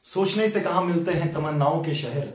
सोचने से कहां मिलते हैं तमन्नाओं के शहर,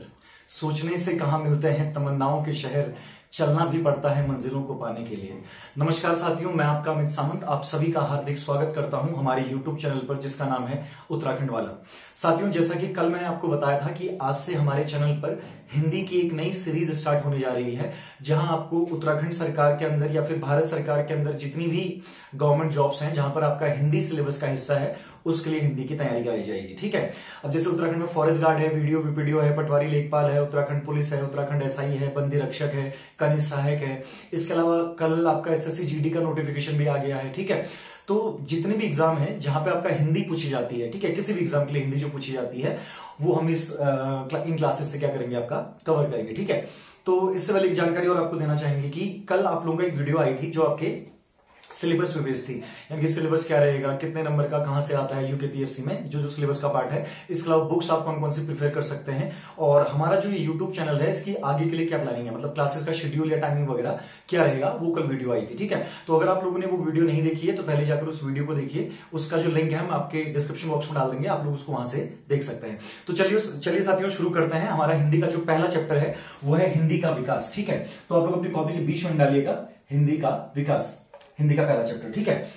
सोचने से कहां मिलते हैं तमन्नाओं के शहर, चलना भी पड़ता है मंजिलों को पाने के लिए। नमस्कार साथियों, मैं आपका अमित सामंत आप सभी का हार्दिक स्वागत करता हूं हमारे YouTube चैनल पर जिसका नाम है उत्तराखंड वाला। साथियों, जैसा कि कल मैंने आपको बताया था कि आज से हमारे चैनल पर हिंदी की एक नई सीरीज स्टार्ट होने जा रही है, जहां आपको उत्तराखंड सरकार के अंदर या फिर भारत सरकार के अंदर जितनी भी गवर्नमेंट जॉब्स हैं जहां पर आपका हिंदी सिलेबस का हिस्सा है उसके लिए हिंदी की तैयारी कराई जाएगी। ठीक है। अब जैसे उत्तराखंड में फॉरेस्ट गार्ड है, वीडियो वीपीडीओ है, पटवारी लेखपाल है, उत्तराखंड पुलिस है, उत्तराखंड एसआई है, बंदी रक्षक है, कनिष्ठ सहायक है। इसके अलावा कल आपका एसएससी जीडी का नोटिफिकेशन भी आ गया है। ठीक है। तो जितने भी एग्जाम है जहां पे आपका हिंदी पूछी जाती है, ठीक है, किसी भी एग्जाम के लिए हिंदी जो पूछी जाती है वो हम इन क्लासेस से क्या करेंगे, आपका कवर करेंगे। ठीक है। तो इससे पहले एक जानकारी और आपको देना चाहेंगे कि कल आप लोगों का एक वीडियो आई थी जो आपके सिलेबस पे बेस्ड थी, यानी कि सिलेबस क्या रहेगा, कितने नंबर का कहां से आता है यूकेपीएससी में, जो सिलेबस का पार्ट है। इसके अलावा बुक्स आप कौन कौन सी प्रिफर कर सकते हैं, और हमारा जो यूट्यूब चैनल है इसकी आगे के लिए क्या प्लानिंग है, मतलब क्लासेस का शेड्यूल या टाइमिंग वगैरह क्या रहेगा, वो कल वीडियो आई थी। ठीक है। तो अगर आप लोगों ने वो वीडियो नहीं देखी है तो पहले जाकर उस वीडियो को देखिए, उसका जो लिंक है हम आपके डिस्क्रिप्शन बॉक्स में डाल देंगे, आप लोग उसको वहां से देख सकते हैं। तो चलिए साथियों शुरू करते हैं। हमारा हिंदी का जो पहला चैप्टर है वो है हिंदी का विकास। ठीक है। तो आप लोग अपनी कॉपी के बीच में डालिएगा हिंदी का विकास, हिंदी का पहला चैप्टर। ठीक है।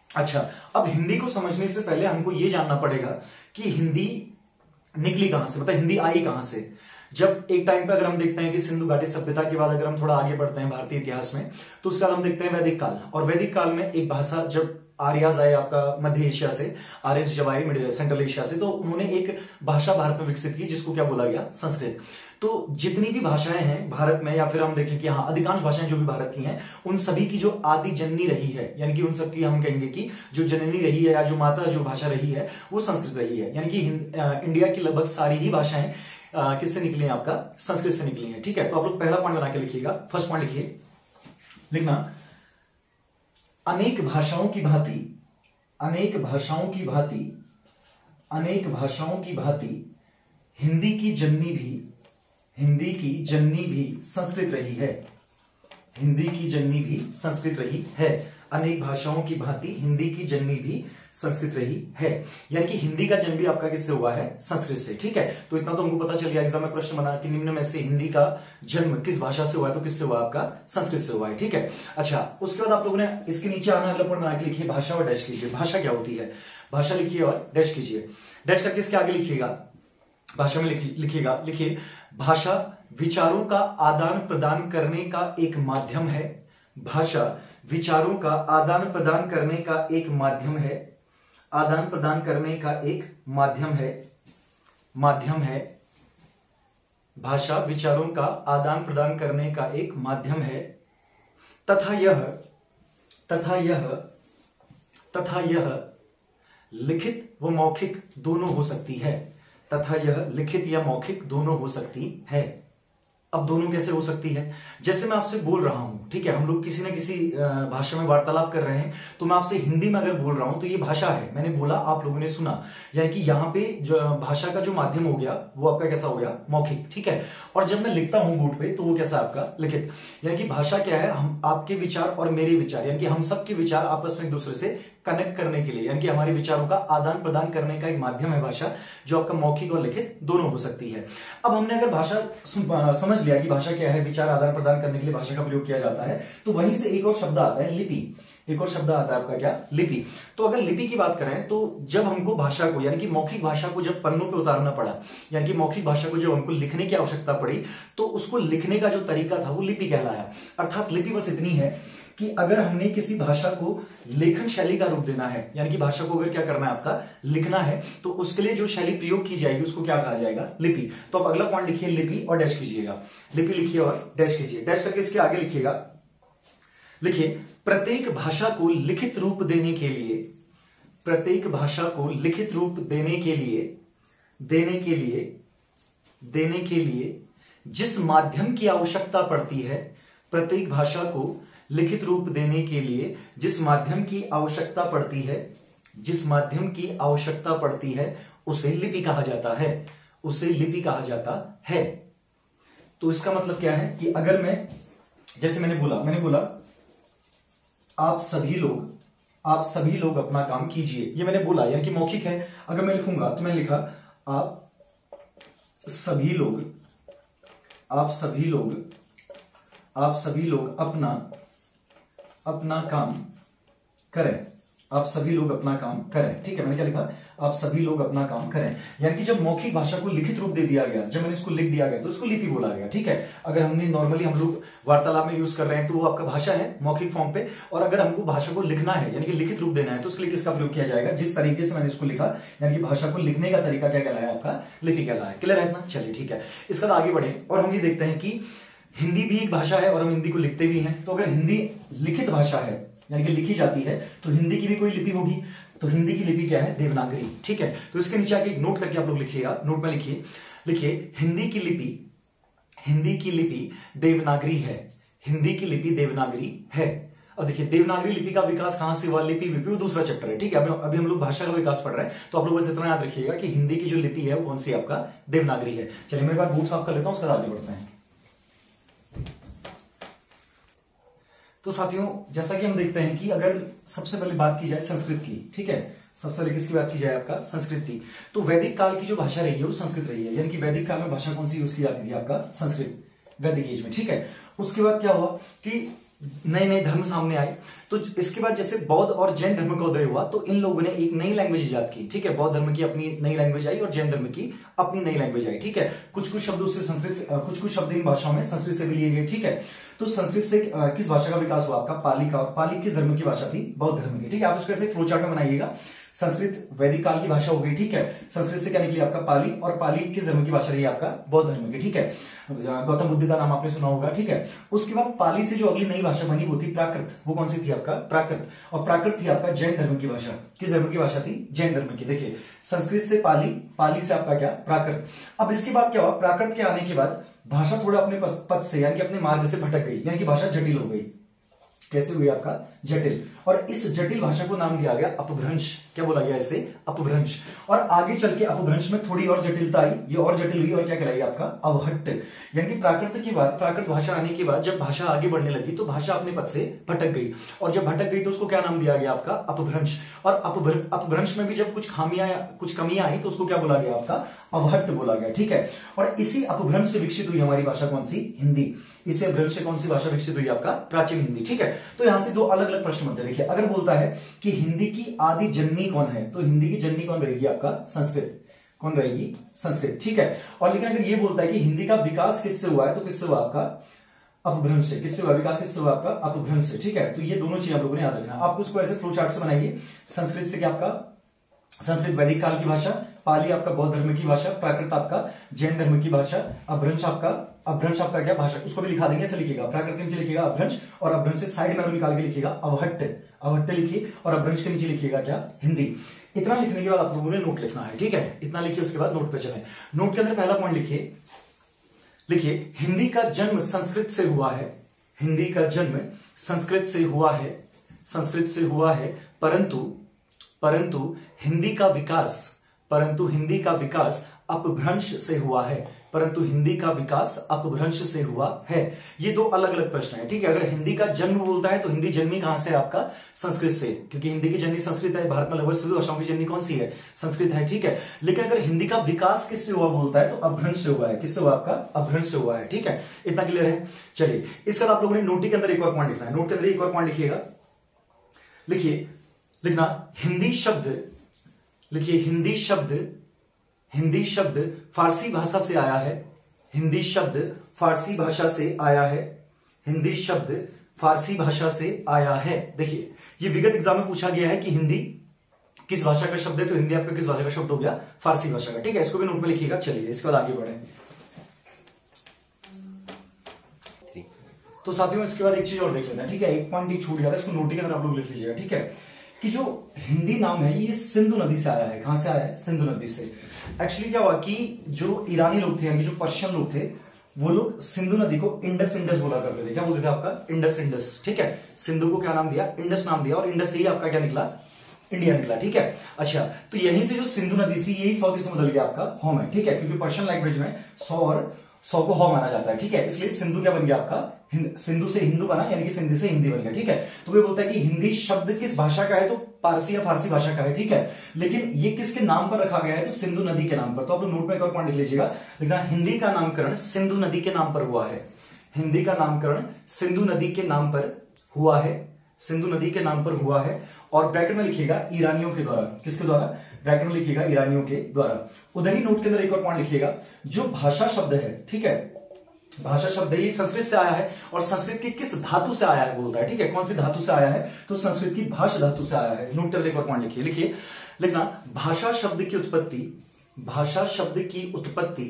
अच्छा, अब हिंदी को समझने से पहले हमको यह जानना पड़ेगा कि हिंदी निकली कहां से, मतलब हिंदी आई कहां से। जब एक टाइम पे अगर हम देखते हैं कि सिंधु घाटी सभ्यता के बाद अगर हम थोड़ा आगे बढ़ते हैं भारतीय इतिहास में, तो उसका हम देखते हैं वैदिक काल। और वैदिक काल में एक भाषा, जब आर्याज आए आपका मध्य एशिया से, आर्यस जब आए सेंट्रल एशिया से, तो उन्होंने एक भाषा भारत में विकसित की जिसको क्या बोला गया, संस्कृत। तो जितनी भी भाषाएं हैं भारत में, या फिर हम देखें कि हाँ अधिकांश भाषाएं जो भी भारत की हैं, उन सभी की जो आदि जननी रही है, यानी कि उन सब की हम कहेंगे कि जो जननी रही है या जो माता जो भाषा रही है वो संस्कृत रही है। यानी कि इंडिया की लगभग सारी ही भाषाएं किससे निकली है, आपका संस्कृत से निकली है। ठीक है। तो आप लोग पहला पॉइंट बना के लिखिएगा। फर्स्ट पॉइंट लिखिए, लिखना, अनेक भाषाओं की भांति, अनेक भाषाओं की भांति, अनेक भाषाओं की भांति हिंदी की जननी भी, हिंदी की जननी भी संस्कृत रही है, हिंदी की जननी भी संस्कृत रही है। अनेक भाषाओं की भांति हिंदी की जननी भी संस्कृत रही है, यानी कि हिंदी का जन्म भी आपका किससे हुआ है, संस्कृत से। ठीक है। तो इतना तो हमको पता चल गया, एग्जाम में प्रश्न बना कि निम्न में से हिंदी का जन्म किस भाषा से हुआ है, तो किससे हुआ, आपका संस्कृत से हुआ है। ठीक है। अच्छा, उसके बाद आप लोगों ने इसके नीचे आना अगला पॉइंट बना के लिखिए, भाषा और डैश कीजिए। भाषा क्या होती है, भाषा लिखिए और डैश कीजिए। डैश करके इसके आगे लिखिएगा, भाषा में लिखिएगा, लिखिए, भाषा विचारों का आदान प्रदान करने का एक माध्यम है। भाषा विचारों का आदान प्रदान करने का एक माध्यम है, आदान प्रदान करने का एक माध्यम है, माध्यम है। भाषा विचारों का आदान प्रदान करने का एक माध्यम है, तथा यह लिखित व मौखिक दोनों हो सकती है, तथा यह लिखित या मौखिक दोनों हो सकती है। अब दोनों कैसे हो सकती है, जैसे मैं आपसे बोल रहा हूं, ठीक है, हम लोग किसी न किसी भाषा में वार्तालाप कर रहे हैं, तो मैं आपसे हिंदी में अगर बोल रहा हूं तो ये भाषा है, मैंने बोला, आप लोगों ने सुना, यानी कि यहां पे जो भाषा का जो माध्यम हो गया वो आपका कैसा हो गया, मौखिक। ठीक है। और जब मैं लिखता हूं बोर्ड पे तो वो कैसा आपका लिखित। यानी कि भाषा क्या है, हम आपके विचार और मेरे विचार, यानी कि हम सबके विचार आपस में एक दूसरे से कनेक्ट करने के लिए, यानी कि हमारे विचारों का आदान प्रदान करने का एक माध्यम है भाषा, जो आपका मौखिक और लिखित दोनों हो सकती है। अब हमने अगर भाषा समझ लिया कि भाषा क्या है, विचार आदान प्रदान करने के लिए भाषा का प्रयोग किया जाता है, तो वहीं से एक और शब्द आता है लिपि। एक और शब्द आता है आपका क्या, लिपि। तो अगर लिपि की बात करें तो जब हमको भाषा को, यानी कि मौखिक भाषा को जब पन्नों पे उतारना पड़ा, यानी कि मौखिक भाषा को जब हमको लिखने की आवश्यकता पड़ी, तो उसको लिखने का जो तरीका था वो लिपि कहलाया। अर्थात लिपि बस इतनी है कि अगर हमने किसी भाषा को लेखन शैली का रूप देना है, यानी कि भाषा को अगर क्या करना है, आपका लिखना है, तो उसके लिए जो शैली प्रयोग की जाएगी उसको क्या कहा जाएगा, लिपि। तो अब अगला पॉइंट लिखिए, लिपि और डैश कीजिएगा। लिपि लिखिए और डैश कीजिए। डैश करके इसके आगे लिखिएगा, लिखिए, प्रत्येक भाषा को लिखित रूप देने के लिए, प्रत्येक भाषा को लिखित रूप देने के लिए जिस माध्यम की आवश्यकता पड़ती है, प्रत्येक भाषा को लिखित रूप देने के लिए जिस माध्यम की आवश्यकता पड़ती है, जिस माध्यम की आवश्यकता पड़ती है उसे लिपि कहा जाता है, उसे लिपि कहा जाता है। तो इसका मतलब क्या है कि अगर मैं, जैसे मैंने बोला आप सभी लोग अपना काम कीजिए, ये मैंने बोला, यानी कि मौखिक है। अगर मैं लिखूंगा तो मैंने लिखा आप सभी लोग अपना काम करें। आप सभी लोग अपना काम करें। ठीक है, मैंने क्या लिखा? आप सभी लोग अपना काम करें। यानी कि जब मौखिक भाषा को लिखित रूप दे दिया गया, जब मैंने इसको लिख दिया गया तो इसको लिपि बोला गया। ठीक है, अगर हमने नॉर्मली हम लोग वार्तालाप में यूज कर रहे हैं तो वो आपका भाषा है मौखिक फॉर्म पे, और अगर हमको भाषा को लिखना है यानी कि लिखित रूप देना है तो उसके लिए किसका प्रयोग किया जाएगा? जिस तरीके से मैंने इसको लिखा, यानी कि भाषा को लिखने का तरीका क्या कहलाया? आपका लिपि कहलाया है। क्लियर है इतना? चलिए ठीक है, इसके बाद आगे बढ़े और हम ये देखते हैं कि हिंदी भी एक भाषा है और हम हिंदी को लिखते भी हैं। तो अगर हिंदी लिखित भाषा है यानी कि लिखी जाती है तो हिंदी की भी कोई लिपि होगी। तो हिंदी की लिपि क्या है? देवनागरी। ठीक है, तो इसके नीचे आके एक नोट करके आप लोग लिखिएगा, नोट में लिखिए हिंदी की लिपि देवनागरी है। हिंदी की लिपि देवनागरी है। अब देखिए देवनागरी लिपि का विकास कहां से हुआ? लिपि विपि वो दूसरा चैप्टर है। ठीक है, अभी हम लोग भाषा का विकास पढ़ रहे हैं, तो आप लोग बस इतना याद रखिएगा कि हिंदी की जो लिपि है वो कौन सी? आपका देवनागरी है। चलिए मैं एक बार बोर्ड साफ कर लेता हूं, उसके बाद आगे बढ़ते हैं। तो साथियों, जैसा कि हम देखते हैं कि अगर सबसे पहले बात की जाए संस्कृत की, ठीक है, सबसे पहले किसकी बात की जाए? आपका संस्कृत की। तो वैदिक काल की जो भाषा रही है वो संस्कृत रही है, यानी कि वैदिक काल में भाषा कौन सी यूज की जाती थी? आपका संस्कृत, वैदिक एज में। ठीक है, उसके बाद क्या हुआ कि नए नए धर्म सामने आए। तो इसके बाद जैसे बौद्ध और जैन धर्म का उदय हुआ तो इन लोगों ने एक नई लैंग्वेज इजाद की। ठीक है, बौद्ध धर्म की अपनी नई लैंग्वेज आई और जैन धर्म की अपनी नई लैंग्वेज आई। ठीक है, कुछ शब्द उससे संस्कृत, कुछ शब्द इन भाषाओं में संस्कृत से भी लिए गए। ठीक है, तो संस्कृत से किस भाषा का विकास हुआ? आपका पाली का। और पाली किस धर्म की भाषा थी? बौद्ध धर्म की। ठीक है, आप इसको ऐसे फ्लो चार्ट में बनाइएगा। संस्कृत वैदिक काल की भाषा हो गई। ठीक है, संस्कृत से क्या निकली? आपका पाली, और पाली किस धर्म की भाषा रही? आपका बौद्ध धर्म की। ठीक है, गौतम बुद्ध का नाम आपने सुना होगा। ठीक है, उसके बाद पाली से जो अगली नई भाषा बनी वो थी प्राकृत। वो कौन सी थी? आपका प्राकृत। और प्राकृत थी आपका जैन धर्म की भाषा। किस धर्म की भाषा थी? जैन धर्म की। देखिए संस्कृत से पाली, पाली से आपका क्या? प्राकृत। अब इसके बाद क्या हुआ? प्राकृत के आने के बाद भाषा थोड़ा अपने पथ से यानी कि अपने मार्ग से भटक गई, यानी कि भाषा जटिल हो गई। कैसे हुई? आपका जटिल। और इस जटिल भाषा को नाम दिया गया अपभ्रंश। क्या बोला गया इसे? अपभ्रंश। और आगे चल के अपभ्रंश में थोड़ी और जटिलता आई, ये और जटिल हुई और क्या कहलाई? आपका अवहट्ट। यानी कि प्राकृत के बाद, प्राकृत भाषा आने के बाद जब भाषा आगे बढ़ने लगी तो भाषा अपने पथ से भटक गई, और जब भटक गई तो उसको क्या नाम दिया गया? आपका अपभ्रंश। और अपभ्रंश में भी जब कुछ कमियां आई तो उसको क्या बोला गया? आपका अवहट्ट बोला गया। ठीक है, और इसी अपभ्रंश से विकसित हुई हमारी भाषा कौन सी? हिंदी। इसी अपभ्रंश से कौन सी भाषा विकसित हुई? आपका प्राचीन हिंदी। ठीक है, तो यहां से दो अलग अलग प्रश्न बनते हैं। देखिए अगर बोलता है कि हिंदी की आदि जननी कौन है, तो हिंदी की जननी कौन रहेगी? आपका संस्कृत। कौन रहेगी? संस्कृत। ठीक है, और लेकिन अगर ये बोलता है कि हिंदी का विकास किससे हुआ है, तो किससे हुआ? आपका अपभ्रंश से। किससे हुआ विकास? किससे हुआ? आपका अपभ्रंश से। ठीक है, तो ये दोनों चीज आप लोगों ने याद रखना। आपको इसको ऐसे फ्लो चार्ट से बनाइए। संस्कृत से क्या? आपका संस्कृत वैदिक काल की भाषा, पाली आपका बौद्ध धर्म की भाषा, प्राकृत आपका जैन धर्म की भाषा, अपभ्रंश आपका क्या भाषा? उसको भी लिखा देंगे, ऐसे लिखिएगा। प्राकृत के नीचे लिखिएगा अपभ्रंश, और अपभ्रंश से साइड में निकाल के लिखिएगा अवहट्ट। अवहट्ट लिखिए, और अपभ्रंश के नीचे लिखिएगा क्या? हिंदी। इतना लिखने के बाद आप लोगों ने नोट लिखना है। ठीक है, इतना लिखिए, उसके बाद नोट पे चले। नोट के अंदर पहला पॉइंट लिखिए हिंदी का जन्म संस्कृत से हुआ है। हिंदी का जन्म संस्कृत से हुआ है, संस्कृत से हुआ है, परंतु हिंदी का विकास अपभ्रंश से हुआ है। परंतु हिंदी का विकास अपभ्रंश से हुआ है। ये दो अलग अलग प्रश्न है। ठीक है, अगर हिंदी का जन्म बोलता है तो हिंदी जन्मी कहां से? आपका संस्कृत से, क्योंकि हिंदी की जननी संस्कृत है। भारत में लगभग सभी भाषाओं की जननी कौन सी है? संस्कृत है। ठीक है, लेकिन अगर हिंदी का विकास किससे हुआ बोलता है तो अपभ्रंश से हुआ है। किससे हुआ? आपका अपभ्रंश से हुआ है। ठीक है, इतना क्लियर है? चलिए, इसके बाद आप लोगों ने नोट के अंदर एक और पॉइंट लिखना है। नोट के अंदर एक और पॉइंट लिखिएगा। लिखना हिंदी शब्द, लिखिए हिंदी शब्द फारसी भाषा से आया है। हिंदी शब्द फारसी भाषा से आया है। हिंदी शब्द फारसी भाषा से आया है। देखिए ये विगत एग्जाम में पूछा गया है कि हिंदी किस भाषा का शब्द है, तो हिंदी आपका किस भाषा का शब्द हो गया? फारसी भाषा का। ठीक है, इसको भी नोट में लिखिएगा। चलिए इसके बाद आगे बढ़े। तो साथियों इसके बाद एक चीज और देख लेते हैं। ठीक है, एक पॉइंट छूट गया था, इसको नोट के अंदर आप लोग लिख लीजिएगा। ठीक है, कि जो हिंदी नाम है ये सिंधु नदी से आया है। कहां से आया है? सिंधु नदी से। एक्चुअली क्या हुआ कि जो ईरानी लोग थे, यानी जो पर्शियन लोग थे, वो लोग सिंधु नदी को इंडस बोला करते थे। क्या बोलते थे? आपका इंडस। ठीक है, सिंधु को क्या नाम दिया? इंडस नाम दिया, और इंडस से ही आपका क्या निकला? इंडिया निकला। ठीक है, अच्छा, तो यहीं से जो सिंधु नदी थी यही साउथ ईस्ट में बदल गया आपका होम है। ठीक है, क्योंकि पर्शियन लैंग्वेज में सौ को हौ माना जाता है, ठीक है। इसलिए सिंधु क्या बन गया आपका, सिंधु से हिंदू बना, यानी कि सिंधी से हिंदी बन गया, ठीक है। तो वो बोलता है कि हिंदी शब्द किस भाषा का है, तो पारसी या फारसी भाषा का है, ठीक है। लेकिन ये किसके नाम पर रखा गया है, तो सिंधु नदी के नाम पर। तो आप लोग नोट में एक और पॉइंट लिख लीजिएगा, लिखना हिंदी का नामकरण सिंधु नदी के नाम पर हुआ है। हिंदी का नामकरण सिंधु नदी के नाम पर हुआ है, सिंधु नदी के नाम पर हुआ है। और ब्रैकेट में लिखिएगा ईरानियों के द्वारा, किसके द्वारा, ब्रैकेट में लिखिएगा ईरानियों के द्वारा। उधर ही नोट के अंदर एक और पॉइंट लिखिएगा, जो भाषा शब्द है, ठीक है, भाषा शब्द है ये संस्कृत से आया है, और संस्कृत की किस धातु से आया है बोलता है, ठीक है। कौन सी धातु से आया है, तो संस्कृत की भाषा धातु से आया है। नोट कर एक और पॉइंट लिखिए, लिखिए लिखना भाषा शब्द की उत्पत्ति, भाषा शब्द की उत्पत्ति,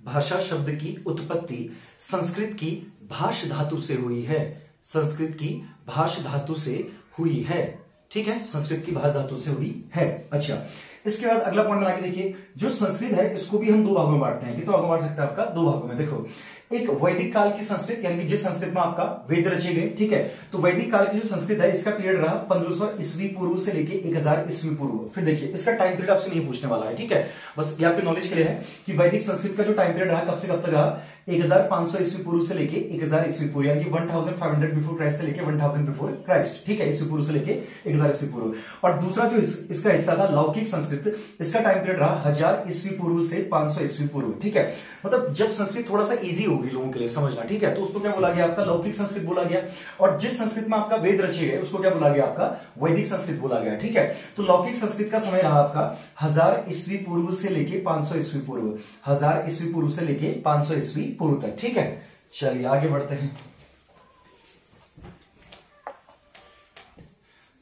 भाषा शब्द की उत्पत्ति संस्कृत की भाष धातु से हुई है, संस्कृत की भाष धातु से हुई है, ठीक है, संस्कृत की भाष धातु से हुई है। अच्छा, इसके बाद अगला पॉइंट बना के देखिए, जो संस्कृत है इसको भी हम दो भागों में बांटते हैं। कितने भागों में बांट सकते हैं आपका, दो भागों में। देखो, एक वैदिक काल की संस्कृत, यानी कि जिस संस्कृत में आपका वेद रचे गए, ठीक है। तो वैदिक काल की जो संस्कृत है इसका पीरियड रहा 1500 ईस्वी पूर्व से लेके 1000 ईस्वी पूर्व। फिर देखिए इसका टाइम पीरियड आपसे नहीं पूछने वाला है, ठीक है, बस ये आपके नॉलेज के लिए है कि वैदिक संस्कृत का जो टाइम पीरियड रहा कब से कब तक रहा, 1500 ईस्वी पूर्व से लेके 1000 ईस्वी पूर्व, यानी कि 1500 बिफोर क्राइस्ट से लेके 1000 बिफोर क्राइस्ट, ठीक है, ईस्वी पूर्व से लेके 1000 ईस्वी पूर्व। और दूसरा जो इसका हिस्सा था लौकिक संस्कृत, इसका टाइम पीरियड रहा 1000 ईस्वी पूर्व से 500 ईस्वी पूर्व, ठीक है। मतलब जब संस्कृत थोड़ा सा इजी होगी लोगों के लिए समझना, ठीक है, तो उसको क्या बोला गया, आपका लौकिक संस्कृत बोला गया। और जिस संस्कृत में आपका वेद रचे गए उसको क्या बोला गया, आपका वैदिक संस्कृत बोला गया, ठीक है। तो लौकिक संस्कृत का समय रहा आपका 1000 ईस्वी पूर्व से लेके 500 ईस्वी पूर्व, 1000 ईस्वी पूर्व से लेके 500 ईस्वी पूर्व तक, ठीक है। चलिए आगे बढ़ते हैं।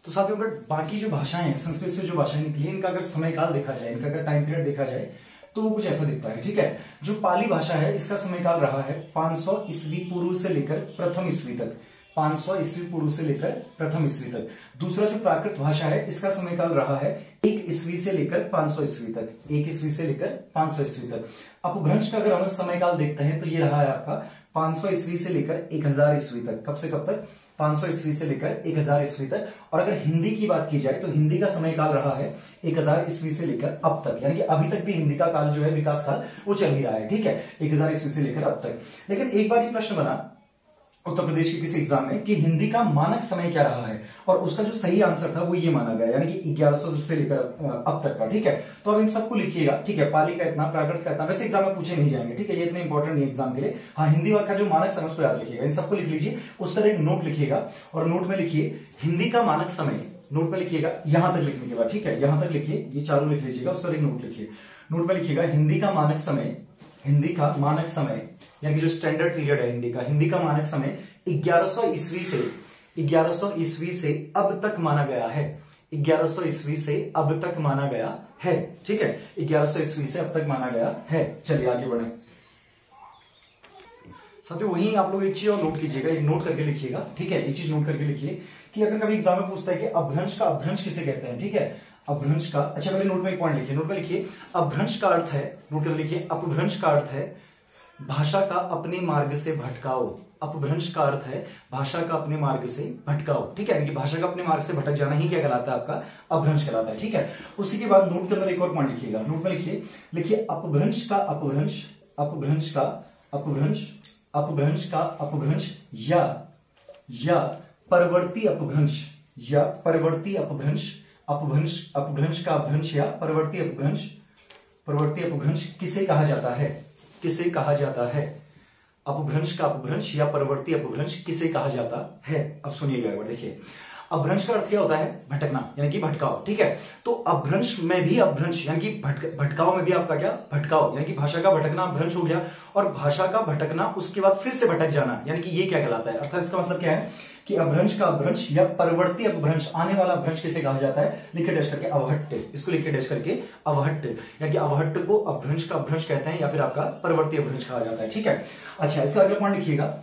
तो साथियों अगर बाकी जो भाषाएं हैं, संस्कृत से जो भाषाएं निकली, इनका अगर समयकाल देखा जाए, इनका अगर टाइम पीरियड देखा जाए तो वो कुछ ऐसा दिखता है, ठीक है। जो पाली भाषा है इसका समयकाल रहा है 500 ईस्वी पूर्व से लेकर प्रथम ईस्वी तक, 500 ईस्वी पूर्व से लेकर प्रथम ईस्वी तक। दूसरा जो प्राकृत भाषा है इसका समयकाल रहा है 1 ईस्वी से लेकर 500 ईस्वी तक, 1 ईस्वी से लेकर 500 ईस्वी तक। अपभ्रंश का अगर हम समयकाल देखते हैं तो ये रहा है आपका 500 ईस्वी से लेकर 1000 ईस्वी तक। कब से कब तक, 500 ईस्वी से लेकर 1000 ईस्वी तक। और अगर हिंदी की बात की जाए तो हिंदी का समयकाल रहा है 1000 ईस्वी से लेकर अब तक, यानी कि अभी तक भी हिंदी का काल जो है विकास काल वो चल ही रहा है, ठीक है, 1000 ईस्वी से लेकर अब तक। लेकिन एक बार ये प्रश्न बना उत्तर प्रदेश के किसी एग्जाम में कि हिंदी का मानक समय क्या रहा है, और उसका जो सही आंसर था वो ये माना गया, यानी कि 1100 से लेकर अब तक का, ठीक है। तो अब इन सबको लिखिएगा, ठीक है, पाली का इतना, प्राकृत का इतना, वैसे एग्जाम में पूछे नहीं जाएंगे, ठीक है, ये इतने इंपॉर्टेंट नहीं एग्जाम के लिए। हाँ, हिंदी का जो मानक समय उसको याद रखिएगा, इन सबको लिख लीजिए, उसका एक नोट लिखिएगा, और नोट में लिखिए हिंदी का मानक समय, नोट में लिखिएगा यहां तक लिखने के बाद, ठीक है, यहां तक लिखिए, ये चारों लिख लीजिएगा, उसका एक नोट लिखिए। नोट में लिखिएगा हिंदी का मानक समय, हिंदी का मानक समय यानी जो स्टैंडर्ड पीरियड है हिंदी का, हिंदी का मानक समय 1100 ईस्वी से 1100 ईस्वी से अब तक माना गया है, 1100 ईस्वी से अब तक माना गया है, ठीक है, 1100 ईस्वी से अब तक माना गया है। चलिए आगे बढ़े साथियों, वहीं आप लोग एक चीज और नोट कीजिएगा, एक नोट करके लिखिएगा, ठीक है, एक चीज नोट करके लिखिए कि अगर कभी एग्जाम में पूछता है कि अपभ्रंश का अपभ्रंश किसे कहते हैं, ठीक है, अपभ्रंश का, अच्छा पहले नोट में एक पॉइंट लिखिए, नोट में लिखिए अपभ्रंश का अर्थ है, नोट कर लिखिए अपभ्रंश का अर्थ है भाषा का अपने मार्ग से भटकाओ। अपभ्रंश का अर्थ है भाषा का अपने मार्ग से भटकाओ, ठीक है, यानी कि भाषा का अपने मार्ग से भटक जाना ही क्या कहलाता है, आपका अपभ्रंश कहलाता है, ठीक है। उसी के बाद नोट के अंदर एक और पॉइंट लिखिएगा, नोट में लिखिए, लिखिए अपभ्रंश का अपभ्रंश, अपभ्रंश का अपभ्रंश, अपभ्रंश का अपभ्रंश या परवर्ती अपभ्रंश, या परवर्ती अपभ्रंश, अपभ्रंश, अपभ्रंश का अपभ्रंश या परवर्ती अपभ्रंश, परवर्ती अपभ्रंश किसे कहा जाता है, किसे कहा जाता है, अपभ्रंश का अपभ्रंश या परवर्ती अपभ्रंश किसे कहा जाता है। अब सुनिएगा एक बार, देखिए अपभ्रंश का अर्थ क्या होता है, भटकना यानी कि भटकाव, ठीक है। तो अपभ्रंश में भी अपभ्रंश यानी कि भटकाव में भी आपका क्या, भटकाव यानी कि भाषा का भटकना अपभ्रंश हो गया, और भाषा का भटकना उसके बाद फिर से भटक जाना यानी कि ये क्या कहलाता है। अर्थात इसका मतलब क्या है कि अपभ्रंश का अपभ्रंश या परवर्ती अपभ्रंश, आने वाला अपभ्रंश किसे कहा जाता है, लिखे डैश करके अवहट्ट, इसको लिखे डैश करके अवहट्ट, यानी कि अवहट्ट को अपभ्रंश का अपभ्रंश कहते हैं या फिर आपका परवर्ती अपभ्रंश कहा जाता है, ठीक है। अच्छा, इसका अगला पॉइंट लिखिएगा,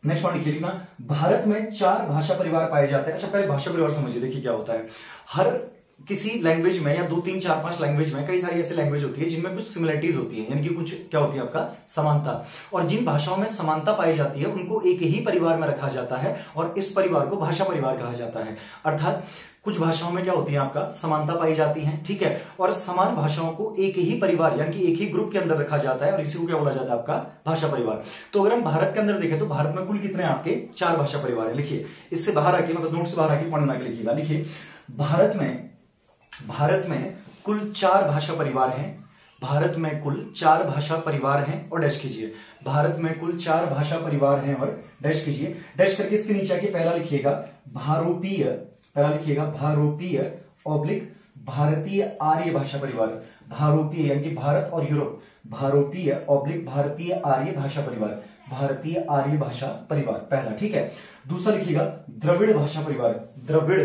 नेक्स्ट पॉइंट लिखिए, लिखना भारत में 4 भाषा परिवार पाए जाते हैं। अच्छा पहले भाषा परिवार समझिए, देखिए क्या होता है, हर किसी लैंग्वेज में या 2, 3, 4, 5 लैंग्वेज में कई सारी ऐसी लैंग्वेज होती है जिनमें कुछ सिमिलरिटीज होती है, यानी कि कुछ क्या होती है आपका समानता, और जिन भाषाओं में समानता पाई जाती है उनको एक ही परिवार में रखा जाता है और इस परिवार को भाषा परिवार कहा जाता है। अर्थात कुछ भाषाओं में क्या होती है आपका समानता पाई जाती है, ठीक है, और समान भाषाओं को एक ही परिवार यानी कि एक ही ग्रुप के अंदर रखा जाता है और इसी को क्या बोला जाता है आपका भाषा परिवार। तो अगर हम भारत के अंदर देखें तो भारत में कुल कितने आपके 4 भाषा परिवार है। लिखिए, इससे बाहर आके मतलब नोट से बाहर आके पॉइंट बना के लिखिएगा। लिखिए, भारत में कुल 4 भाषा परिवार हैं। भारत में कुल 4 भाषा परिवार हैं और डैश कीजिए। भारत में कुल 4 भाषा परिवार हैं और डैश कीजिए। डैश करके इसके नीचे आके पहला लिखिएगा भारोपीय, पहला लिखिएगा भारोपीय ऑब्लिक भारतीय आर्य भाषा परिवार। भारोपीय यानी कि भारत और यूरोप, भारोपीय ऑब्लिक भारतीय आर्य भाषा परिवार, भारतीय आर्य भाषा परिवार पहला, ठीक है। दूसरा लिखिएगा द्रविड़ भाषा परिवार, द्रविड़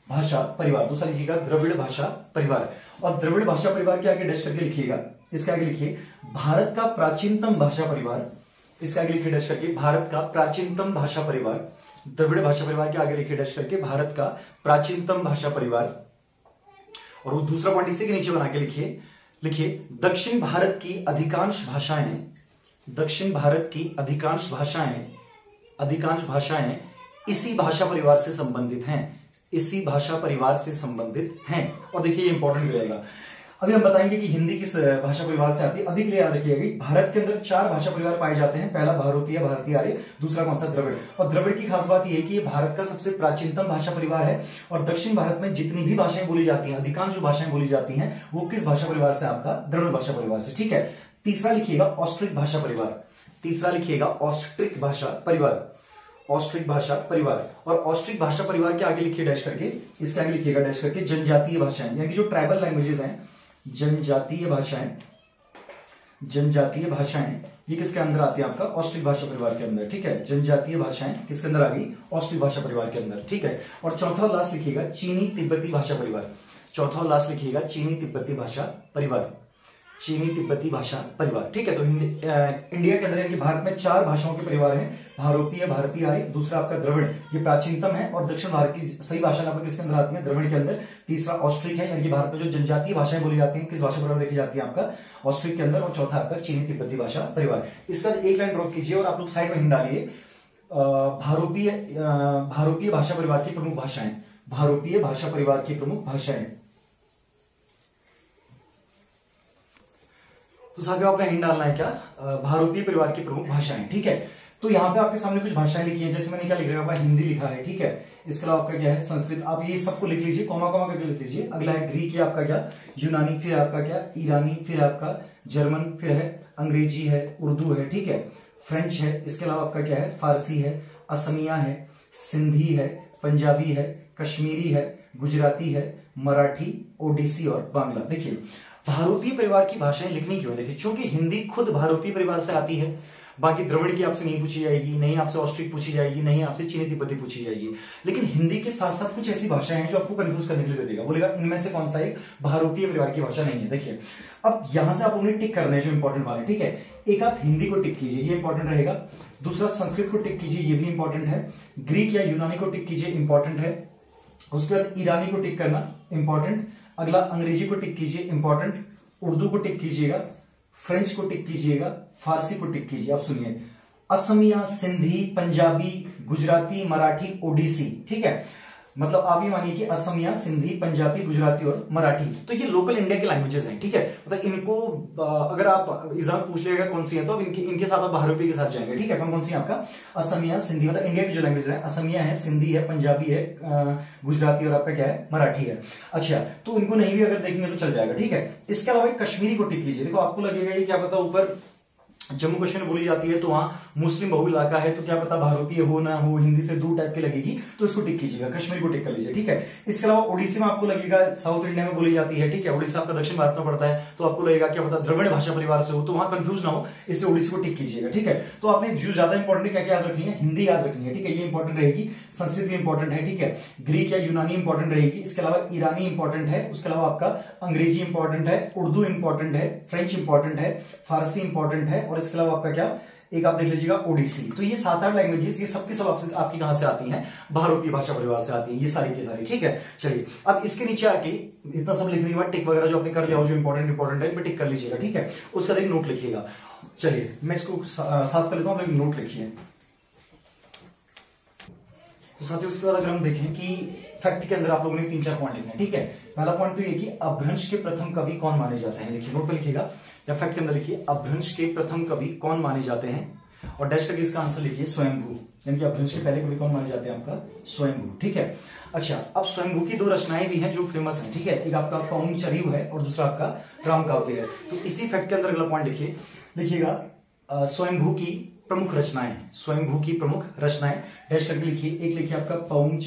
भाषा परिवार। दूसरा लिखिएगा द्रविड़ भाषा परिवार और द्रविड़ भाषा परिवार के आगे डैश करके लिखिएगा। इसके आगे लिखिए भारत का प्राचीनतम भाषा परिवार, इसके आगे लिखिए डैश करके भारत का प्राचीनतम भाषा परिवार। द्रविड़ भाषा परिवार के आगे लिखिए डैश करके भारत का प्राचीनतम भाषा परिवार। और वो दूसरा पॉइंट इसी के नीचे बना के लिखिए। लिखिए दक्षिण भारत की अधिकांश भाषाएं, दक्षिण भारत की अधिकांश भाषाएं इसी भाषा परिवार से संबंधित हैं, इसी भाषा परिवार से संबंधित हैं। और देखिए ये इंपॉर्टेंट भी रहेगा। अभी हम बताएंगे कि हिंदी किस भाषा परिवार से आती है। अभी के लिए याद रखिएगा भारत के अंदर 4 भाषा परिवार पाए जाते हैं। पहला भारोपीय भारतीय आर्य, दूसरा कौन सा द्रविड़। और द्रविड़ की खास बात यह है कि ये भारत का सबसे प्राचीनतम भाषा परिवार है और दक्षिण भारत में जितनी भी भाषाएं बोली जाती हैं, अधिकांश जो भाषाएं बोली जाती हैं वो किस भाषा परिवार से, आपका द्रविड़ भाषा परिवार से, ठीक है। तीसरा लिखिएगा ऑस्ट्रिक भाषा परिवार, तीसरा लिखिएगा ऑस्ट्रिक भाषा परिवार, ऑस्ट्रिक भाषा परिवार। और ऑस्ट्रिक भाषा परिवार के आगे लिखिए डैश करके, इसके आगे लिखिएगा डैश करके जनजातीय भाषाएं यानी कि जो ट्राइबल लैंग्वेजेस हैं, जनजातीय भाषाएं, जनजातीय भाषाएं ये किसके अंदर आती है, आपका ऑस्ट्रिक भाषा परिवार के अंदर, ठीक है। जनजातीय भाषाएं किसके अंदर आ गई, ऑस्ट्रिक भाषा परिवार के अंदर, ठीक है। और चौथा और लास्ट लिखिएगा चीनी तिब्बती भाषा परिवार, चौथा और लास्ट लिखिएगा चीनी तिब्बती भाषा परिवार, चीनी तिब्बती भाषा परिवार, ठीक है। तो इंडिया के अंदर यानी भारत में 4 भाषाओं के परिवार हैं, भारोपीय भारतीय आर्य, दूसरा आपका द्रविड़ ये प्राचीनतम है और दक्षिण भारत की सही भाषा आपको किसके अंदर आती है, द्रविड़ के अंदर। तीसरा ऑस्ट्रिक है यानी कि भारत में जो जनजातीय भाषाएं बोली जाती हैं किस भाषा परिवार देखी जाती है, आपका ऑस्ट्रिक के अंदर। और चौथा आपका चीनी तिब्बती भाषा परिवार। इसका एक लाइन ड्रॉप कीजिए और आप लोग साइड में हिंट डालिए भारोपीय भाषा परिवार की प्रमुख भाषाएं, भारोपीय भाषा परिवार की प्रमुख भाषाएं। तो साथियों आपने हिंट डालना है क्या, भारोपीय परिवार की प्रमुख भाषाएं, ठीक है। तो यहाँ पे आपके सामने कुछ भाषाएं लिखी है, जैसे मैंने क्या लिख रहा है, हिंदी लिखा है, ठीक है। इसके अलावा आपका क्या है संस्कृत, आप ये सबको लिख लीजिए, कॉमा कॉमा करके लिख लीजिए। अगला है ग्रीक है आपका क्या, यूनानी, फिर आपका क्या ईरानी, फिर आपका जर्मन, फिर है अंग्रेजी है, उर्दू है, ठीक है, फ्रेंच है। इसके अलावा आपका क्या है फारसी है, असमिया है, सिंधी है, पंजाबी है, कश्मीरी है, गुजराती है, मराठी, ओडिसी और बांग्ला। देखिए भारोपीय परिवार की भाषाएं लिखनी क्यों, देखिए क्योंकि हिंदी खुद भारोपीय परिवार से आती है। बाकी द्रविड़ की आपसे नहीं पूछी जाएगी, नहीं आपसे ऑस्ट्रिक पूछी जाएगी, नहीं आपसे चीनी तिब्बती पूछी जाएगी। लेकिन हिंदी के साथ साथ कुछ ऐसी भाषाएं हैं जो आपको कंफ्यूज करने के लिए दे देगा, बोलेगा इनमें से कौन सा एक भारोपीय परिवार की भाषा नहीं है। देखिए अब यहां से आप उन्हें टिक करने जो इंपॉर्टेंट वाले, ठीक है। एक आप हिंदी को टिक कीजिए, ये इंपॉर्टेंट रहेगा। दूसरा संस्कृत को टिक कीजिए, ये भी इंपॉर्टेंट है। ग्रीक या यूनानी को टिक कीजिए, इंपॉर्टेंट है। उसके बाद ईरानी को टिक करना, इंपॉर्टेंट। अगला अंग्रेजी को टिक कीजिए, इंपॉर्टेंट। उर्दू को टिक कीजिएगा, फ्रेंच को टिक कीजिएगा, फारसी को टिक कीजिए। आप सुनिए असमिया, सिंधी, पंजाबी, गुजराती, मराठी, ओडिसी, ठीक है। मतलब आप ये मानिए कि असमिया, सिंधी, पंजाबी, गुजराती और मराठी, तो ये लोकल इंडिया की लैंग्वेजेस हैं, ठीक है। मतलब इनको अगर आप एग्जाम पूछ लेगा कौन सी है तो अब इनके साथ आप भारोपीय के साथ जाएंगे, ठीक है। कौन सी है आपका असमिया, सिंधी, मतलब इंडिया की जो लैंग्वेज है, असमिया है, सिंधी है, पंजाबी है, गुजराती और आपका क्या है मराठी है। अच्छा, तो इनको नहीं भी अगर देखेंगे तो चल जाएगा, ठीक है। इसके अलावा कश्मीरी को टिक कीजिए। देखो आपको लगेगा ये क्या पता ऊपर जम्मू कश्मीर में बोली जाती है तो वहां मुस्लिम बहुल इलाका है, तो क्या पता भारोपीय हो ना हो, हिंदी से दूर टाइप की लगेगी, तो इसको टिक कीजिएगा, कश्मीर को टिक कर लीजिए, ठीक है। इसके अलावा ओडिसी में आपको लगेगा साउथ इंडिया में बोली जाती है, ठीक है। ओडिशा आपका दक्षिण भारत में पड़ता है, तो आपको लगेगा क्या पता द्रविड़ भाषा परिवार से हो, तो वहां कंफ्यूज ना हो, इसलिए ओडिसी को टिक कीजिएगा, ठीक है। तो आपने जो ज्यादा इंपॉर्टेंट क्या क्या याद रखनी है, हिंदी याद रखनी है, ठीक है, ये इंपॉर्टेंट रहेगी। संस्कृत भी इंपॉर्टेंट है, ठीक है। ग्रीक या यूनानी इंपॉर्टेंट रहेगी। इसके अलावा ईरानी इंपॉर्टेंट है। उसके अलावा आपका अंग्रेजी इंपॉर्टेंट है, उर्दू इंपॉर्टेंट है, फ्रेंच इंपॉर्टेंट है, फारसी इंपॉर्टेंट है, और इसके अलावा आपका क्या एक आप देख लीजिएगा ओडिसी। तो ये 7-8 लैंग्वेजेस, ये सबके सब आपकी कहां से आती हैं, भारोपीय भाषा परिवार से आती है, ये सारी की सारी, ठीक है। चलिए अब इसके नीचे आके इतना सब लिखने के बाद टिक वगैरह जो आपने कर लिया हो, जो इंपॉर्टेंट है टिक कर लीजिएगा, ठीक है। उसका एक नोट लिखिएगा। चलिए मैं इसको साफ कर लेता हूं, आप एक नोट लिखिए। तो साथियों उसके बाद अगर हम देखें कि फैक्ट के अंदर आप लोगों ने 3-4 पॉइंट लिखने हैं, ठीक है। पहला पॉइंट तो ये कि अपभ्रंश के प्रथम कवि कौन माने जाते हैं, देखिए नोट पे लिखिएगा या फैक्ट के अंदर लिखिए अपभ्रंश के प्रथम कवि कौन माने जाते हैं, और डैश करके इसका आंसर लिखिए स्वयंभू, यानी कि अपभ्रंश के पहले कवि कौन माने जाते हैं आपका स्वयंभू, ठीक है। अच्छा, अब स्वयंभू की 2 रचनाएं भी हैं जो फेमस हैं, ठीक है। एक आपका पौंग चरिव है और दूसरा आपका राम काव्य है। तो इसी फैक्ट के अंदर अगला पॉइंट लिखिए, लिखिएगा स्वयंभू की प्रमुख रचनाएं, स्वयंभू की प्रमुख रचनाएं डैश करके लिखिए। एक लिखिए आपका पौंग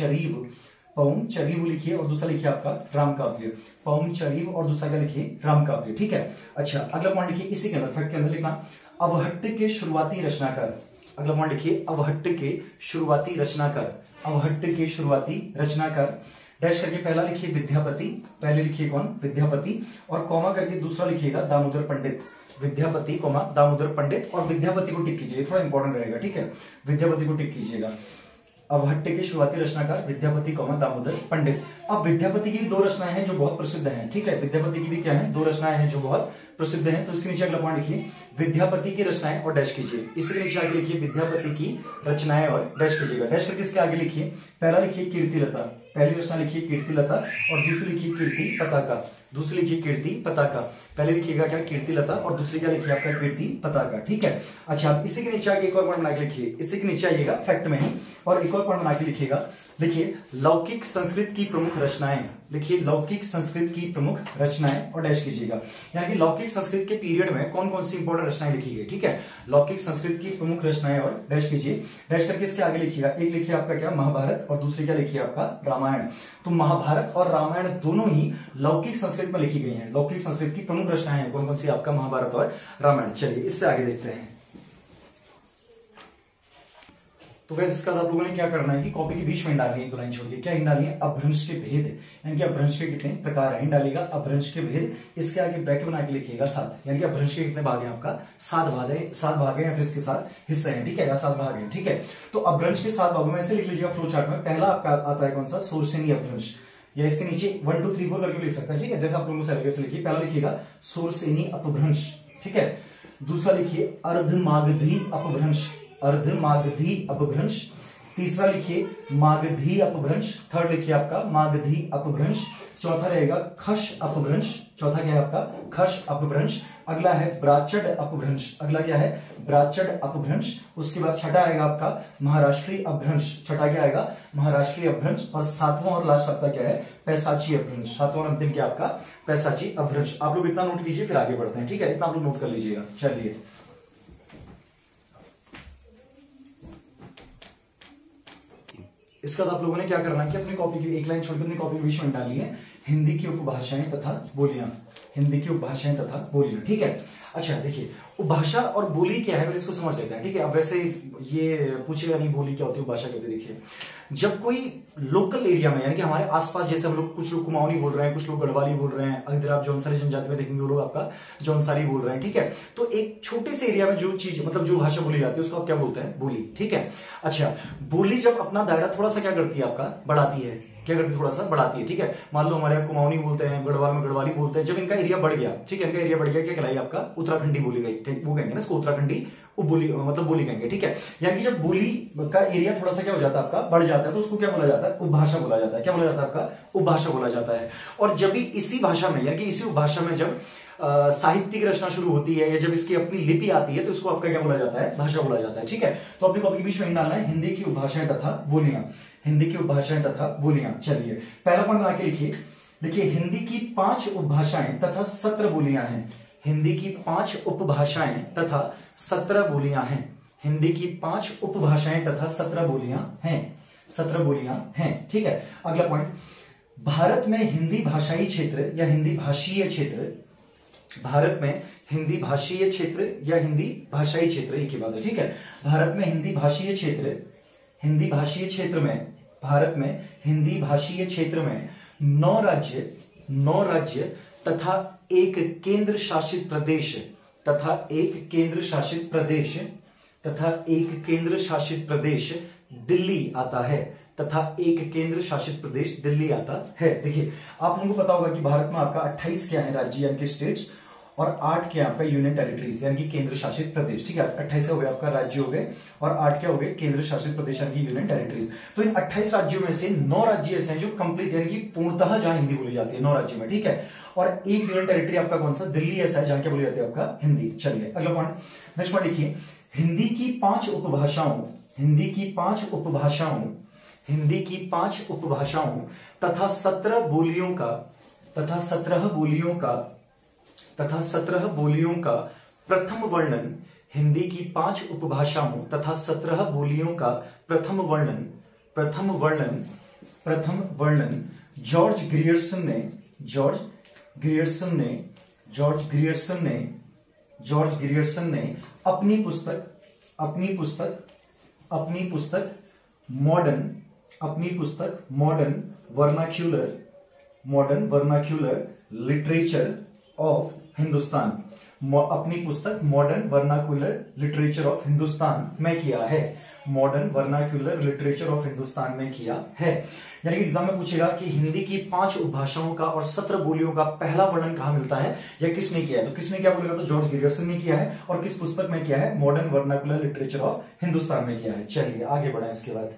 चरिव लिखिए और दूसरा लिखिए आपका राम काव्य, पौंग चरिव और दूसरा क्या लिखिए राम काव्य, ठीक है। अच्छा, अगला पॉइंट लिखिए इसी के अंदर फैक्ट के अंदर लिखना अवहट्ट के शुरुआती रचनाकार। अगला पॉइंट लिखिए अवहट्ट के शुरुआती रचनाकार, अवहट्ट के शुरुआती रचनाकार डैश करके पहला लिखिए विद्यापति, पहले लिखिए कौन विद्यापति, और कॉमा करके दूसरा लिखिएगा दामोदर पंडित, विद्यापति कॉमा दामोदर पंडित, और विद्यापति को टिक कीजिए, थोड़ा इंपॉर्टेंट रहेगा, ठीक है। विद्यापति को टिक कीजिएगा, अवहट्ट के शुरुआती रचनाकार विद्यापति कौमा दामोदर पंडित। अब विद्यापति की भी 2 रचनाएं हैं जो बहुत प्रसिद्ध हैं, ठीक है। विद्यापति की भी क्या है 2 रचनाएं हैं जो बहुत प्रसिद्ध हैं। तो इसके नीचे अगला पॉइंट लिखिए विद्यापति की रचनाएं और डैश कीजिए, इसके नीचे आगे लिखिए विद्यापति की रचनाएं और डैश कीजिएगा। डैश करके इसके आगे लिखिए पहला लिखिए कीर्तिलता, पहली रचना लिखिए कीर्तिलता और दूसरी लिखिए कीर्ति पताका, दूसरी लिखिए कीर्ति पताका। पहले लिखिएगा क्या कीर्तिलता और दूसरी क्या लिखिए आपका कीर्ति पताका, ठीक है। अच्छा, आप इसी के नीचे आगे एक और पॉइंट बना के लिखिए, इसी के नीचे आइएगा फैक्ट में ही, और एक और पॉइंट बना के लिखिएगा, लिखिए लौकिक संस्कृत की प्रमुख रचनाएं, लिखिए लौकिक संस्कृत की प्रमुख रचनाएं और डैश कीजिएगा। यानी कि लौकिक संस्कृत के पीरियड में कौन कौन सी इंपॉर्टेंट रचनाएं लिखी गई, ठीक है। लौकिक संस्कृत की प्रमुख रचनाएं और डैश कीजिए। डैश करके इसके आगे लिखिएगा, एक लिखिए आपका क्या महाभारत और दूसरी क्या लिखिए आपका रामायण। तो महाभारत और रामायण दोनों ही लौकिक संस्कृत में लिखी गई हैं, लौकिक संस्कृत की प्रमुख रचनाएं हैं कौन कौन सी आपका महाभारत और रामायण। चलिए इससे आगे देखते हैं। तो वैसे इसका आप लोगों ने क्या करना है कि कॉपी के बीच में डालनी है 2 लाइन छोड़ के, क्या डालनी है अपभ्रंश के भेद, यानी कि अपभ्रंश के कितने प्रकार है डालिएगा अपभ्रंश के भेद। इसके आगे ब्रैकेट बना के लिखिएगा 7, यानी कि अपभ्रंश के कितने भाग हैं आपका 7 भाग है, 7 भाग है या फिर इसके 7 हिस्से हैं, ठीक है, या 7 भाग हैं, ठीक है। तो अपभ्रंश के 7 भागों में ऐसे लिख लीजिएगा फ्लो चार्ट में। पहला आपका आता है कौन सा सोर्सेनी अपभ्रंश, या इसके नीचे 1 2 3 4 करके लिख सकता है, ठीक है, जैसे आप लोगों से लिखिए। पहला लिखिएगा सोर्सेनी अपभ्रंश, ठीक है। दूसरा लिखिए अर्धमागधी अपभ्रंश, अर्धमागधी अपभ्रंश। तीसरा लिखिए मागधी अपभ्रंश, थर्ड लिखिए आपका मागधी अपभ्रंश। चौथा रहेगा खश अपभ्रंश, चौथा क्या है आपका खश अपभ्रंश। अगला है ब्राचड अपभ्रंश, अगला क्या है ब्राचड अपभ्रंश। उसके बाद छठा आएगा आपका महाराष्ट्रीय अपभ्रंश, छठा क्या आएगा महाराष्ट्रीय अपभ्रंश। और 7वां और लास्ट आपका क्या है पैसाची अपभ्रंश, 7वां और अंतिम क्या आपका पैसाची अपभ्रंश। आप लोग इतना नोट कीजिए फिर आगे बढ़ते हैं, ठीक है, इतना आप लोग नोट कर लीजिएगा। चलिए इसका आप लोगों ने क्या करना है कि अपनी कॉपी की 1 लाइन छोड़कर अपनी कॉपी के बीच में डाली है हिंदी की उपभाषाएं तथा बोलियां, हिंदी की उपभाषाएं तथा बोलियां, ठीक है। अच्छा देखिए उपभाषा और बोली क्या है पहले इसको समझ लेते हैं, ठीक है। अब वैसे ये पूछेगा नहीं बोली क्या होती है उपभाषा क्या होती है। देखिए जब कोई लोकल एरिया में यानी कि हमारे आसपास, जैसे हम लोग कुछ लोग कुमाऊनी बोल रहे हैं, कुछ लोग गढ़वाली बोल रहे हैं, इधर आप जौनसारी जनजाति में देखेंगे वो लोग आपका जौनसारी बोल रहे हैं, ठीक है। तो एक छोटे से एरिया में जो चीज मतलब जो भाषा बोली जाती है उसको आप क्या बोलते हैं बोली, ठीक है। अच्छा बोली जब अपना दायरा थोड़ा सा क्या करती है आपका बढ़ाती है, क्या करती है थोड़ा सा बढ़ाती है, ठीक है। मान लो हमारे यहाँ कुमाऊनी बोलते हैं, गढ़वाल में गढ़वाली बोलते हैं, जब इनका एरिया बढ़ गया, ठीक है, इनका एरिया बढ़ गया क्या कहलाई आपका उत्तराखंडी बोली गई, वो कहेंगे ना इसको उत्तराखंडी बोली मतलब बोली कहेंगे, ठीक है। यानी कि जब बोली का एरिया थोड़ा सा क्या हो जाता है आपका बढ़ जाता है तो उसको क्या बोला जाता है उपभाषा बोला जाता है, क्या बोला जाता है आपका उपभाषा बोला जाता है। और जब भी इसी भाषा में यानी कि इसी उपभाषा में जब साहित्य की रचना शुरू होती है या जब इसकी अपनी लिपि आती है तो इसको आपका क्या बोला जाता है भाषा बोला जाता है, ठीक है। तो अपनी कॉपी के बीच में डालना है हिंदी की उपभाषाएं तथा बोलियां, हिंदी की उपभाषाएं तथा बोलियां। चलिए पहला पॉइंट बना के लिखिए, देखिए हिंदी की 5 उपभाषाएं तथा 17 बोलियां हैं, हिंदी की 5 उपभाषाएं तथा 17 बोलियां हैं, हिंदी की 5 उपभाषाएं तथा 17 बोलियां हैं, 17 बोलियां हैं, ठीक है। अगला पॉइंट भारत में हिंदी भाषाई क्षेत्र या हिंदी भाषीय क्षेत्र, भारत में हिंदी भाषीय क्षेत्र या हिंदी भाषाई क्षेत्र एक ही बात है, ठीक है। भारत में हिंदी भाषीय क्षेत्र, हिंदी भाषीय क्षेत्र में भारत में हिंदी भाषीय क्षेत्र में 9 राज्य तथा एक केंद्र शासित प्रदेश तथा एक केंद्र शासित प्रदेश तथा एक केंद्र शासित प्रदेश दिल्ली आता है, तथा एक केंद्र शासित प्रदेश दिल्ली आता है। देखिए आप लोगों को पता होगा कि भारत में आपका 28 क्या है राज्य यानी कि स्टेट्स, और 8 क्या आपका यूनियन टेरिटरीज यानी कि केंद्र शासित प्रदेश। ठीक है, 28 हो गए आपका राज्य हो गए और 8 क्या हो गए केंद्र शासित प्रदेश यानी कि यूनियन टेरिटरीज। तो इन 28 राज्यों में से 9 राज्य ऐसे हैं जो कंप्लीट यानी कि पूर्णतः जहां हिंदी बोली जाती है 9 राज्यों में। ठीक है, और एक यूनियन टेरिटरी आपका कौन सा, दिल्ली ऐसा है जहां क्या बोली जाती है आपका हिंदी। चलिए अगला पॉइंट, नेक्स्ट पॉइंट लिखिए, हिंदी की 5 उपभाषाओं, हिंदी की 5 उपभाषाओं, हिंदी की 5 उपभाषाओं तथा 17 बोलियों का, तथा 17 बोलियों का, तथा 17 बोलियों का प्रथम वर्णन, हिंदी की 5 उपभाषाओं तथा 17 बोलियों का प्रथम वर्णन, प्रथम वर्णन, प्रथम वर्णन जॉर्ज ग्रियर्सन ने, जॉर्ज ग्रियर्सन ने, जॉर्ज ग्रियर्सन ने, जॉर्ज ग्रियर्सन ने अपनी पुस्तक, अपनी पुस्तक, अपनी पुस्तक मॉडर्न, अपनी पुस्तक modern vernacular, modern vernacular literature of Hindustan, अपनी पुस्तक modern vernacular literature of Hindustan में किया है, modern vernacular literature of Hindustan में किया है। यानी कि एग्जाम में पूछेगा कि हिंदी की 5 उपभाषाओं का और 17 बोलियों का पहला वर्णन कहां मिलता है या किसने किया है, तो किसने क्या बोलेगा, तो जॉर्ज ग्रियर्सन ने किया है। और किस पुस्तक में किया है, modern vernacular literature of Hindustan में किया है। चलिए आगे बढ़े इसके बाद,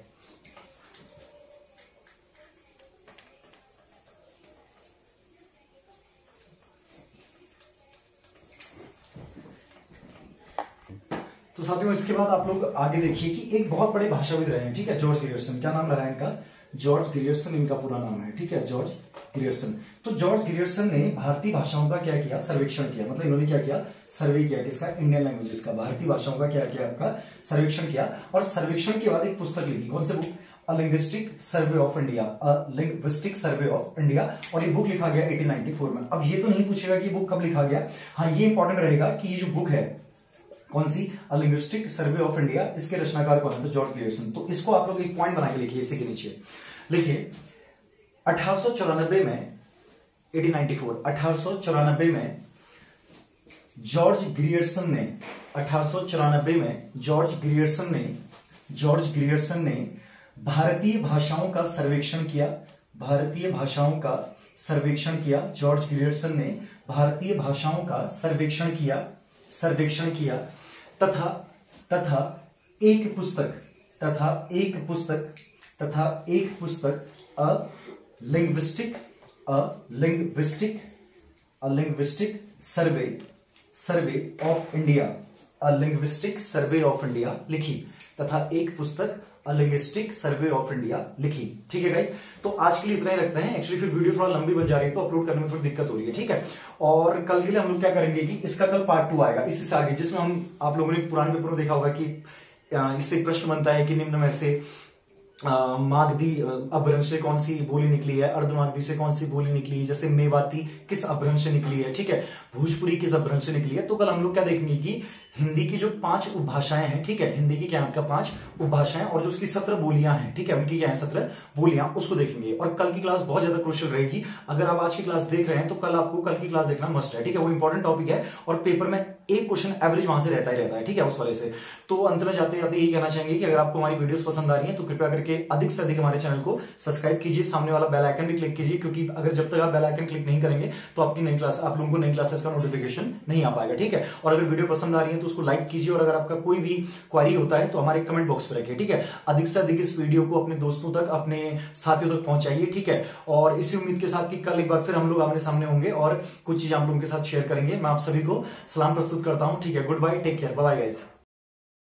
तो साथियों इसके बाद आप लोग आगे देखिए कि एक बहुत बड़े भाषाविद रहे हैं। ठीक है, जॉर्ज ग्रियर्सन, क्या नाम रहा है इनका, जॉर्ज ग्रियर्सन इनका पूरा नाम है। ठीक है, जॉर्ज ग्रियर्सन। तो जॉर्ज ग्रियर्सन ने भारतीय भाषाओं का क्या किया, सर्वेक्षण किया। मतलब इन्होंने क्या किया, सर्वे किया किसका, इंडियन लैंग्वेजेस का, भारतीय भाषाओं का क्या किया आपका सर्वेक्षण किया। और सर्वेक्षण के बाद एक पुस्तक लिखी, कौन सी book, a linguistic survey of India, a linguistic survey of India. और ये बुक लिखा गया 1894 में। अब ये तो नहीं पूछेगा कि बुक कब लिखा गया, हाँ ये इंपॉर्टेंट रहेगा कि ये जो बुक है कौन सी, अ लिंग्विस्टिक सर्वे ऑफ इंडिया, इसके रचनाकार कौन है, तो जॉर्ज ग्रियर्सन। तो इसको आप लोग एक पॉइंट बना के लिखिए, इसी के नीचे लिखिए 1894 में, 1894, 1894 में जॉर्ज ग्रियर्सन ने, 1894 में जॉर्ज ग्रियर्सन ने, जॉर्ज ग्रियर्सन ने भारतीय भाषाओं का सर्वेक्षण किया, भारतीय भाषाओं का सर्वेक्षण किया। जॉर्ज ग्रियर्सन ने भारतीय भाषाओं का सर्वेक्षण किया, सर्वेक्षण किया तथा, तथा एक पुस्तक, तथा एक पुस्तक, तथा एक पुस्तक a linguistic, a linguistic, a linguistic survey, survey of India, a linguistic survey of India लिखी, तथा एक पुस्तक a linguistic survey of India लिखी। ठीक है गाइस, तो आज के लिए इतना ही रखते हैं। एक्चुअली फिर वीडियो थोड़ा लंबी बन जा रही है तो अपलोड करने में थोड़ी दिक्कत हो रही है। ठीक है, और कल के लिए हम लोग क्या करेंगे कि इसका कल पार्ट 2 आएगा इससे आगे, जिसमें हम, आप लोगों ने पुराने पेपर में देखा होगा कि इससे प्रश्न बनता है कि निम्न में से मागधी अपभ्रंश से कौन सी बोली निकली है, अर्धमागधी से कौन सी बोली निकली है, जैसे मेवाती किस अपभ्रंश से निकली है, ठीक है, भोजपुरी किस अपभ्रंश से निकली है। तो कल हम लोग क्या देखेंगे कि हिंदी की जो 5 उपभाषाएं हैं, ठीक है, हिंदी की क्या है, 5 उपभाषाएं और जो उसकी 17 बोलियां हैं, ठीक है, उनकी क्या है 17 बोलियां, उसको देखेंगे। और कल की क्लास बहुत ज्यादा क्रूशियल रहेगी। अगर आप आज की क्लास देख रहे हैं तो कल आपको कल की क्लास देखना मस्ट है। ठीक है, वो इंपॉर्टेंट टॉपिक है और पेपर में एक क्वेश्चन एवरेज वहां से रहता ही रहता है। ठीक है, उस वाले से तो अंत में जाते जाते यही कहना चाहेंगे कि अगर आपको हमारी वीडियोस पसंद आ रही है तो कृपया करके अधिक से अधिक हमारे चैनल को सब्सक्राइब कीजिए, सामने वाला बेल आइकन भी क्लिक कीजिए, क्योंकि अगर जब तक आप बेल आइकन क्लिक नहीं करेंगे तो आपकी नई क्लास, आप लोगों को नई क्लासेस का नोटिफिकेशन नहीं आ पाएगा। ठीक है, और अगर वीडियो पसंद आ रही है तो उसको लाइक कीजिए और अगर आपका कोई भी क्वारी होता है तो हमारे कमेंट बॉक्स पर रखिए। ठीक है, अधिक से अधिक इस वीडियो को अपने दोस्तों तक, अपने साथियों तक पहुंचाइए। ठीक है, और इसी उम्मीद के साथ कि कल एक बार फिर हम लोग आमने सामने होंगे और कुछ चीजें आप लोगों के साथ शेयर करेंगे। मैं आप सभी को सलाम प्रस्तुत करता हूं। ठीक है, goodbye, take care, bye bye guys.